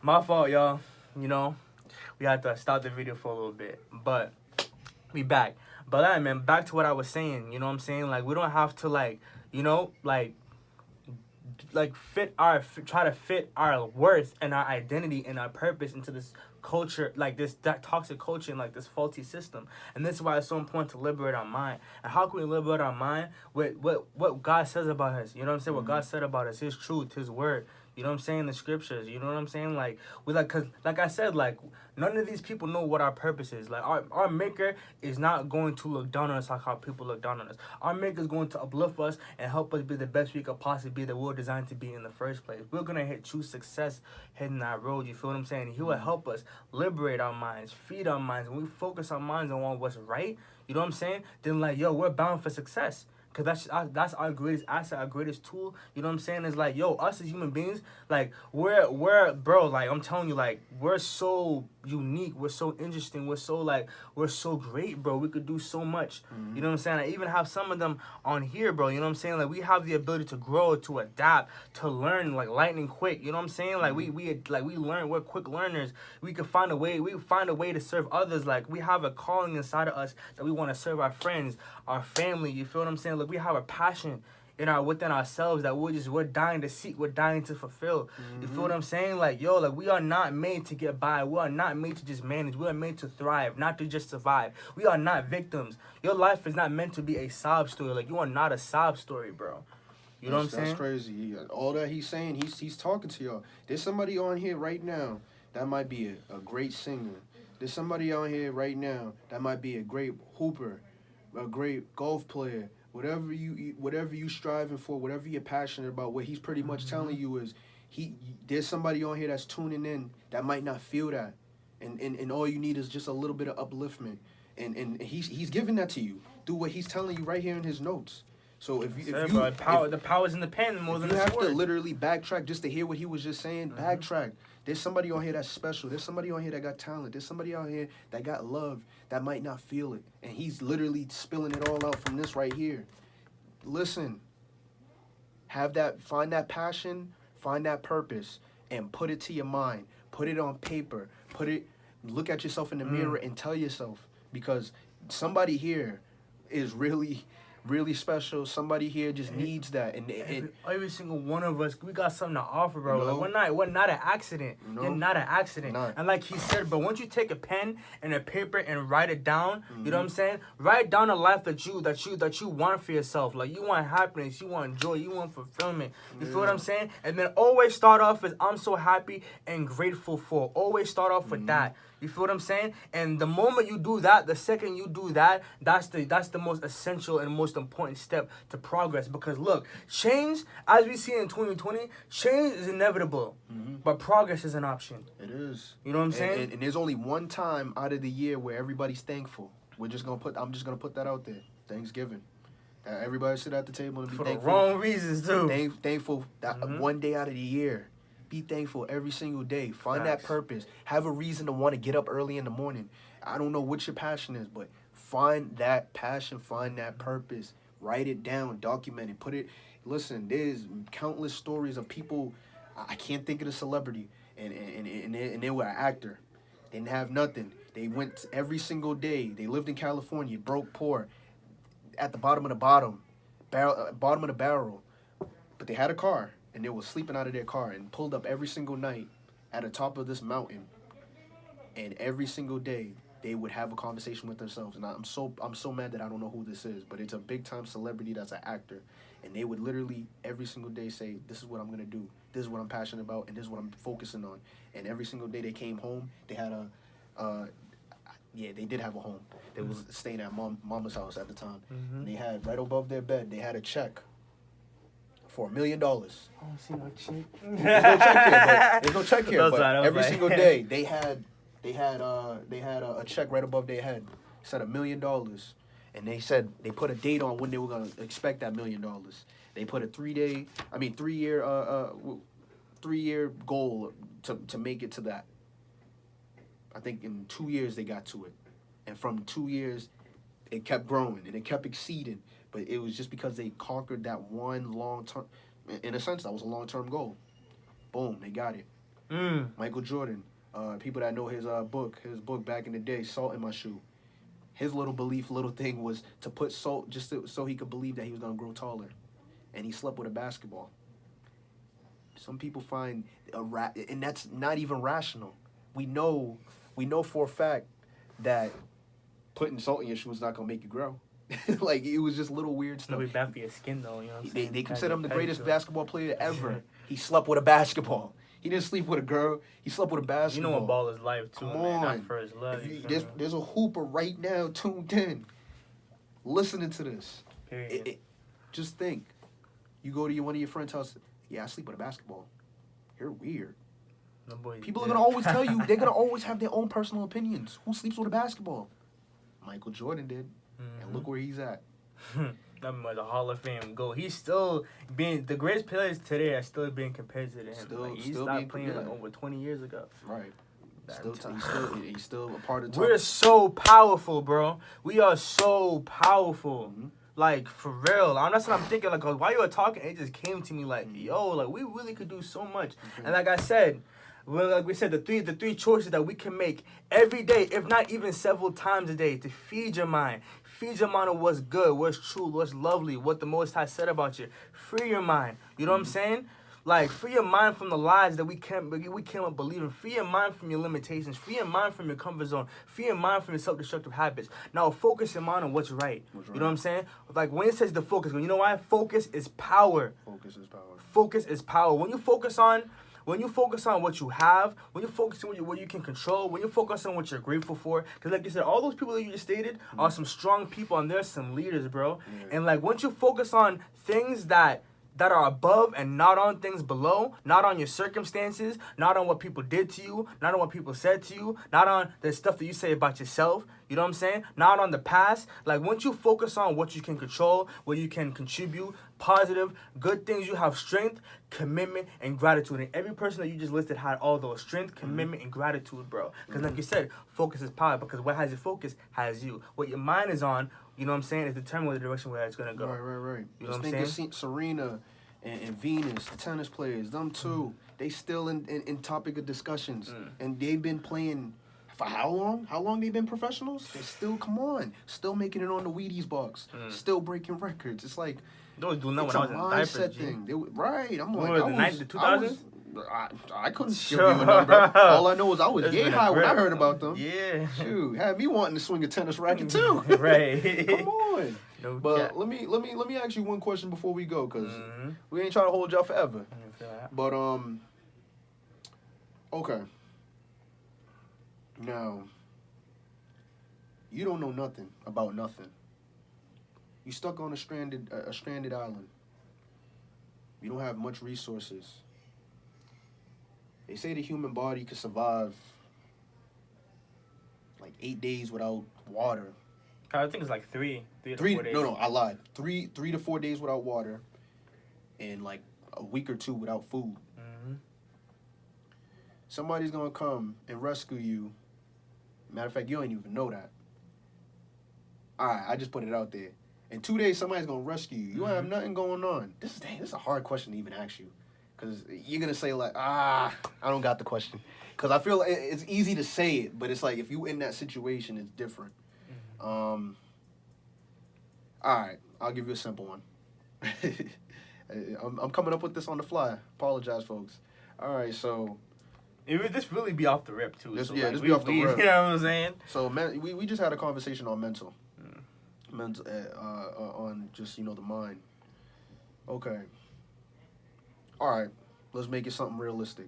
My fault, y'all. You know, we had to stop the video for a little bit, but we back. But I man, back to what I was saying. You know what I'm saying? Like we don't have to try to fit our worth and our identity and our purpose into this culture, like this that toxic culture and like this faulty system. And this is why it's so important to liberate our mind. And how can we liberate our mind with what God says about us? You know what I'm saying? What God said about us, His truth, His word. You know what I'm saying? The scriptures. You know what I'm saying? Like we cause like I said, like none of these people know what our purpose is. Like our maker is not going to look down on us like how people look down on us. Our maker is going to uplift us and help us be the best we could possibly be that we were designed to be in the first place. We're gonna hit true success hitting that road. You feel what I'm saying? He will help us liberate our minds, feed our minds. When we focus our minds on what's right, you know what I'm saying? Then like we're bound for success. Cause that's our greatest asset, our greatest tool. You know what I'm saying? Is like, us as human beings, like we're bro, like I'm telling you, like we're so unique, we're so interesting, we're so great, bro. We could do so much. You know what I'm saying? I even have some of them on here, bro. You know what I'm saying? Like we have the ability to grow, to adapt, to learn like lightning quick. You know what I'm saying? Like we learn, we're quick learners. We find a way to serve others. Like we have a calling inside of us that we want to serve our friends, our family. You feel what I'm saying? Like we have a passion within ourselves that we're dying to seek, we're dying to fulfill. You feel what I'm saying? Like like we are not made to get by. We are not made to just manage. We are made to thrive, not to just survive. We are not victims. Your life is not meant to be a sob story. Like you are not a sob story, bro. You know what I'm saying? That's crazy. All that he's saying, he's talking to y'all. There's somebody on here right now that might be a great singer. There's somebody on here right now that might be a great hooper, a great golf player. Whatever you striving for, whatever you're passionate about, what he's pretty much telling you is there's somebody on here that's tuning in that might not feel that. And all you need is just a little bit of upliftment. And he's giving that to you through what he's telling you right here in his notes. So the power's in the pen more than you the have sword. to literally backtrack just to hear what he was just saying. Backtrack. There's somebody on here that's special. There's somebody on here that got talent. There's somebody out here that got love that might not feel it. And he's literally spilling it all out from this right here. Listen. Find that passion, find that purpose, and put it to your mind. Put it on paper. Look at yourself in the mirror and tell yourself. Because somebody here is really really special. Somebody here just needs that, and every single one of us, we got something to offer, bro. You know? Like we're not an accident. No. You're not an accident. Not. And like he said, but once you take a pen and a paper and write it down, you know what I'm saying? Write down a life that you want for yourself. Like you want happiness, you want joy, you want fulfillment. You feel what I'm saying? And then always start off as I'm so happy and grateful for. Always start off with that. You feel what I'm saying? And the moment you do that, the second you do that, that's the most essential and most important step to progress. Because look, change, as we see in 2020, change is inevitable, but progress is an option. It is. You know what I'm saying? And there's only one time out of the year where everybody's thankful. I'm just gonna put that out there. Thanksgiving. Everybody sit at the table and be for thankful. For the wrong reasons too. Thankful that one day out of the year. Be thankful every single day. Find that purpose. Have a reason to want to get up early in the morning. I don't know what your passion is, but find that passion. Find that purpose. Write it down. Document it. Put it. Listen, there's countless stories of people. I can't think of the celebrity, and they were an actor. They didn't have nothing. They went every single day. They lived in California, broke, poor, at the bottom of the bottom of the barrel, but they had a car. And they were sleeping out of their car and pulled up every single night at the top of this mountain. And every single day, they would have a conversation with themselves. And I'm so mad that I don't know who this is, but it's a big time celebrity that's an actor. And they would literally every single day say, "This is what I'm gonna do. This is what I'm passionate about, and this is what I'm focusing on." And every single day they came home, they had they did have a home. They was staying at mama's house at the time. And they had right above their bed, they had a check for $1 million. I don't see no check. There's no check here. But every single day they had a check right above their head. It said $1 million, and they said they put a date on when they were gonna expect that $1 million. They put a 3-year goal to make it to that. I think in 2 years they got to it, and from 2 years it kept growing and it kept exceeding. But it was just because they conquered that one long-term... In a sense, that was a long-term goal. Boom, they got it. Michael Jordan. People that know his book back in the day, Salt in My Shoe. His little thing was to put salt so he could believe that he was gonna grow taller, and he slept with a basketball. Some people find and that's not even rational. We know for a fact that putting salt in your shoe is not gonna make you grow. Like, it was just little weird stuff. It'll be bad for your skin, though. You know what I'm saying? They consider him the greatest basketball player ever. He slept with a basketball. He didn't sleep with a girl. He slept with a basketball. You know what ball is life, too, Come man. on. Not first love. There's a hooper right now tuned in, listening to this. Period. Just think. You go to one of your friends' house. Yeah, I sleep with a basketball. You're weird. No, boy, People are going to always tell you. They're going to always have their own personal opinions. Who sleeps with a basketball? Michael Jordan did. Mm-hmm. And look where he's at. That was a Hall of Fame goal. He's still being the greatest players today are still being compared to him. He's not playing like over 20 years ago. Right. He's still a part of the top. We're so powerful, bro. We are so powerful. Mm-hmm. Like, for real. That's what I'm thinking. Like, while you were talking, it just came to me like, yo, like, we really could do so much. Mm-hmm. And like I said, the three choices that we can make every day, if not even several times a day, to feed your mind. Feed your mind on what's good, what's true, what's lovely, what the Most High said about you. Free your mind. You know what I'm saying? Like, free your mind from the lies that we can't believe in. Free your mind from your limitations. Free your mind from your comfort zone. Free your mind from your self-destructive habits. Now, focus your mind on what's right. You know what I'm saying? Like, when it says the focus, you know why? Focus is power. Focus is power. Focus is power. When you focus on what you have, when you focus on what you can control, when you focus on what you're grateful for, because like you said, all those people that you just stated are some strong people, and they're some leaders, bro. Yeah. And like, once you focus on things that are above and not on things below, not on your circumstances, not on what people did to you, not on what people said to you, not on the stuff that you say about yourself, you know what I'm saying? Not on the past. Like, once you focus on what you can control, what you can contribute, positive, good things, you have strength, commitment, and gratitude. And every person that you just listed had all those: strength, commitment, and gratitude, bro. Because like you said, focus is power, because what has your focus has you. What your mind is on, you know what I'm saying, is determined the direction where it's going to go. Right. You know what I'm saying? Serena and Venus, the tennis players, them two, they still in topic of discussions. And they've been playing for how long? How long they been professionals? They still, come on, still making it on the Wheaties box, still breaking records. It's like, those doing that when I was in diapers, thing. Right. I'm like, the 2000s? I couldn't give you a number. All I know is I was yay high when I heard about them. Yeah. Shoot, had me wanting to swing a tennis racket too. Right. Come on. No but cap. let me ask you one question before we go, because we ain't trying to hold y'all forever. But okay. Now, you don't know nothing about nothing. You stuck on a stranded island. You don't have much resources. They say the human body could survive like 8 days without water. I think it's like three to 4 days. No, I lied. 3 to 4 days without water, and like a week or two without food. Mm-hmm. Somebody's gonna come and rescue you. Matter of fact, you don't even know that. All right, I just put it out there. In 2 days, somebody's gonna rescue you. You don't have nothing going on. This is a hard question to even ask you, because you're gonna say like, I don't got the question, because I feel like it's easy to say it, but it's like if you in that situation, it's different. All right, I'll give you a simple one. I'm coming up with this on the fly. Apologize, folks. All right, so it would just really be off the rip too. This be off the rip. You know what I'm saying? So we just had a conversation on mental, on just the mind. Okay. All right, let's make it something realistic.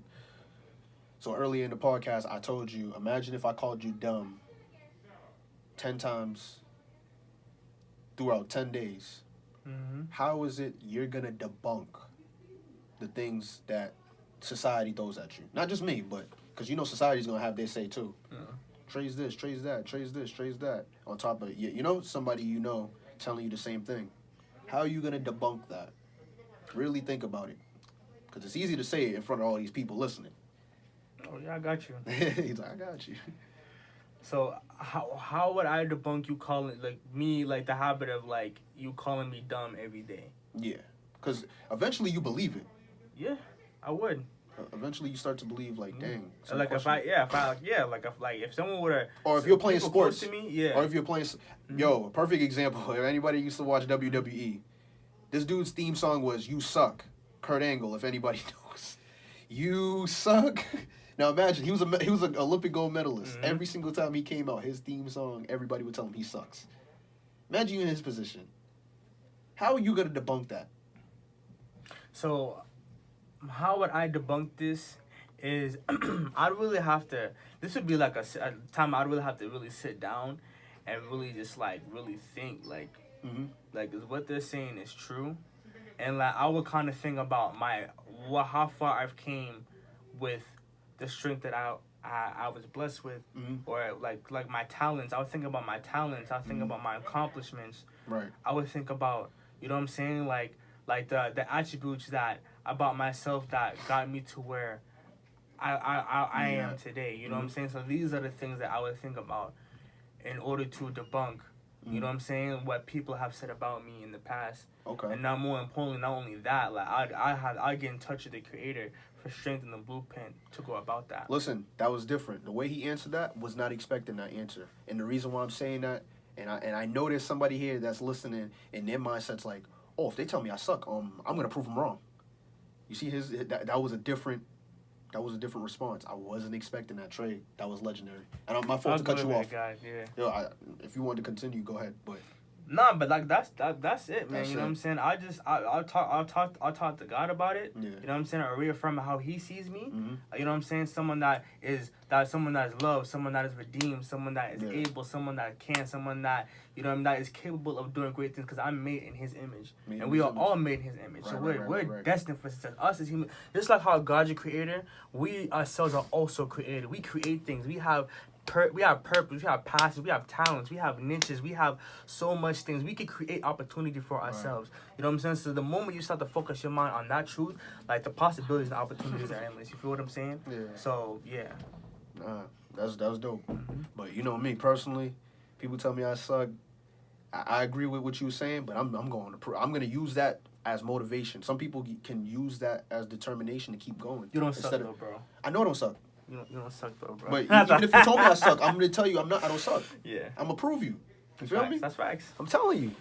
So earlier in the podcast, I told you, imagine if I called you dumb 10 times throughout 10 days. How is it you're going to debunk the things that society throws at you? Not just me, but because society's going to have their say too. Trace this, trace that, trace this, trace that. On top of somebody telling you the same thing. How are you going to debunk that? Really think about it. Because it's easy to say it in front of all these people listening. Oh, yeah, I got you. He's like, I got you. So how would I debunk you calling, like, me, like, the habit of, like, you calling me dumb every day? Yeah, because eventually you believe it. Yeah, I would. Eventually, you start to believe, like, dang. Like if someone would have, or if you're playing sports to me, yeah. Or if you're playing, yo, perfect example. If anybody used to watch WWE, this dude's theme song was "You Suck," Kurt Angle. If anybody knows, "You Suck." Now imagine he was an Olympic gold medalist. Mm-hmm. Every single time he came out, his theme song, everybody would tell him he sucks. Imagine you in his position. How are you gonna debunk that? So, how would I debunk this? Is I'd really have to. This would be like a time I'd really have to really sit down, and really just like really think like, like is what they're saying is true, and like I would kind of think about how far I've came with the strength that I was blessed with, or like my talents. I would think about my talents. I would think about my accomplishments. Right. I would think about, you know what I'm saying, like the attributes that about myself that got me to where I am today. You know what I'm saying? So these are the things that I would think about in order to debunk, you know what I'm saying, what people have said about me in the past. Okay. And not more importantly, not only that, like I get in touch with the creator for strength and the blueprint to go about that. Listen, that was different. The way he answered that was not expecting that answer. And the reason why I'm saying that, and I know there's somebody here that's listening and their mindset's like, oh, if they tell me I suck, I'm gonna prove them wrong. You see that was a different response. I wasn't expecting that trade. That was legendary. And my fault to cut you off. Guys, yeah. Yo, if you want to continue, go ahead. But nah, but like that's it, man. That's you know it. what I'm saying? I'll talk to God about it. Yeah. You know what I'm saying? Or reaffirm how He sees me. You know what I'm saying? Someone that is loved, someone that is redeemed, someone that is able, someone that can, someone that, you know, that is capable of doing great things. Because I'm made in His image, and we are all made in His image. So we're destined for success. Us as humans, just like how God's your creator, we ourselves are also created. We create things. We have purpose, we have passions, we have talents, we have niches, we have so much things. We can create opportunity for ourselves. You know what I'm saying? So the moment you start to focus your mind on that truth, like the possibilities and opportunities are endless. You feel what I'm saying? Yeah. So yeah. That's dope. But you know me personally, people tell me I suck. I agree with what you were saying, but I'm gonna use that as motivation. Some people can use that as determination to keep going. You don't suck though, bro. I know I don't suck. You don't suck though, bro. But even if you told me I suck, I'm gonna tell you I don't suck. Yeah. I'm gonna prove you. You feel me? That's facts. I'm telling you.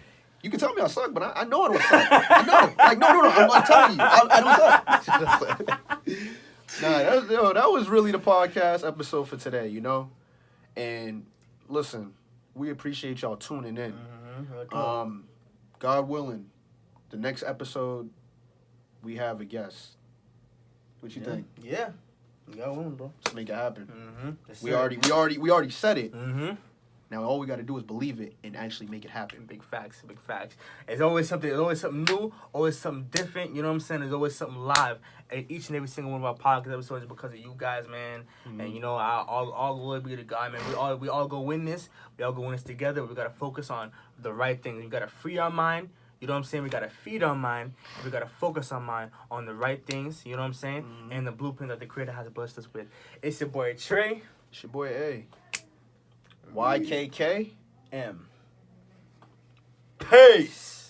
You can tell me I suck, but I know I don't suck. I know. Like no. I'm telling you, I don't suck. That was really the podcast episode for today. You know, and listen, we appreciate y'all tuning in. God willing, the next episode we have a guest. What you think? Yeah. God willing, bro. Let's make it happen. We it. already said it. Now all we got to do is believe it and actually make it happen. Big facts. It's always something new, always something different. You know what I'm saying? There's always something live at each and every single one of our podcast episodes because of you guys, man. And you know, all glory be to God, man. We all go win this. We all go win this together. We gotta focus on the right things. We gotta free our mind. You know what I'm saying? We gotta feed our mind. We gotta focus our mind on the right things. You know what I'm saying? And the blueprint that the Creator has blessed us with. It's your boy Trey. It's your boy A. Y.K.K.M. Peace.